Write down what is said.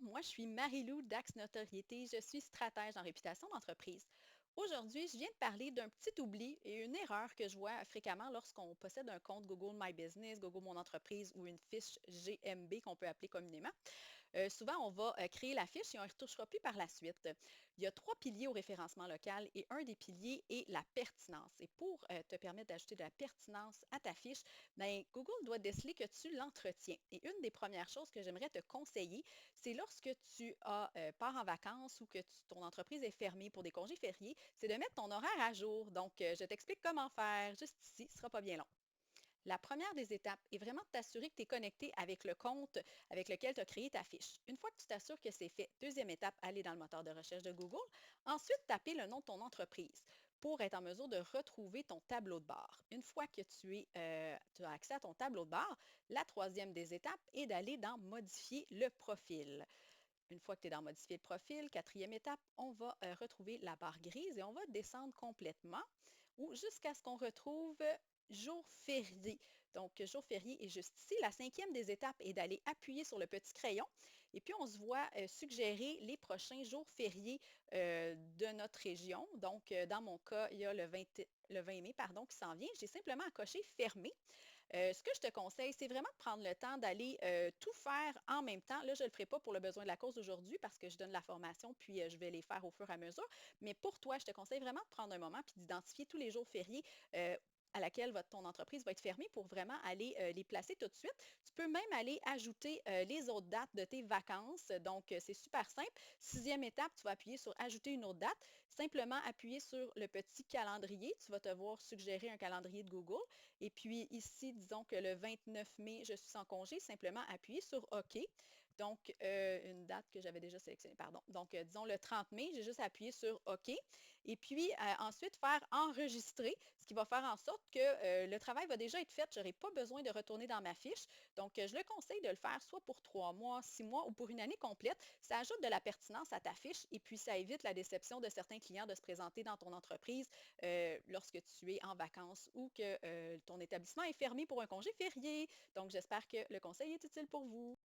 moi je suis Marie-Lou d'Axe Notoriété, je suis stratège en réputation d'entreprise. Aujourd'hui, je viens de parler d'un petit oubli et une erreur que je vois fréquemment lorsqu'on possède un compte Google My Business, Google Mon Entreprise ou une fiche GMB qu'on peut appeler communément. Souvent, on va créer la fiche et on ne retouchera plus par la suite. Il y a trois piliers au référencement local et un des piliers est la pertinence. Et pour te permettre d'ajouter de la pertinence à ta fiche, ben, Google doit déceler que tu l'entretiens. Et une des premières choses que j'aimerais te conseiller, c'est lorsque tu pars en vacances ou que ton entreprise est fermée pour des congés fériés, c'est de mettre ton horaire à jour. Donc, je t'explique comment faire juste ici, ce ne sera pas bien long. La première des étapes est vraiment de t'assurer que tu es connecté avec le compte avec lequel tu as créé ta fiche. Une fois que tu t'assures que c'est fait, deuxième étape, aller dans le moteur de recherche de Google. Ensuite, taper le nom de ton entreprise pour être en mesure de retrouver ton tableau de bord. Une fois que tu as accès à ton tableau de bord, la troisième des étapes est d'aller dans Modifier le profil. Une fois que tu es dans Modifier le profil, quatrième étape, on va retrouver la barre grise et on va descendre complètement ou jusqu'à ce qu'on retrouve jour férié. Donc, jour férié est juste ici. La cinquième des étapes est d'aller appuyer sur le petit crayon et puis on se voit suggérer les prochains jours fériés de notre région. Donc, dans mon cas, il y a le 20 mai pardon, qui s'en vient. J'ai simplement à cocher fermé. Ce que je te conseille, c'est vraiment de prendre le temps d'aller tout faire en même temps. Là, je ne le ferai pas pour le besoin de la cause aujourd'hui parce que je donne la formation, puis je vais les faire au fur et à mesure. Mais pour toi, je te conseille vraiment de prendre un moment puis d'identifier tous les jours fériés. À laquelle ton entreprise va être fermée pour vraiment aller les placer tout de suite. Tu peux même aller ajouter les autres dates de tes vacances. Donc, c'est super simple. Sixième étape, tu vas appuyer sur Ajouter une autre date. Simplement appuyer sur le petit calendrier. Tu vas te voir suggérer un calendrier de Google. Et puis ici, disons que le 29 mai, je suis en congé, simplement appuyer sur OK. Donc, une date que j'avais déjà sélectionnée, pardon. Donc, disons le 30 mai, j'ai juste appuyé sur OK. Et puis, ensuite, faire enregistrer, ce qui va faire en sorte que le travail va déjà être fait. Je n'aurai pas besoin de retourner dans ma fiche. Donc, je le conseille de le faire soit pour 3 mois, 6 mois ou pour une année complète. Ça ajoute de la pertinence à ta fiche et puis ça évite la déception de certains clients de se présenter dans ton entreprise lorsque tu es en vacances ou que ton établissement est fermé pour un congé férié. Donc, j'espère que le conseil est utile pour vous.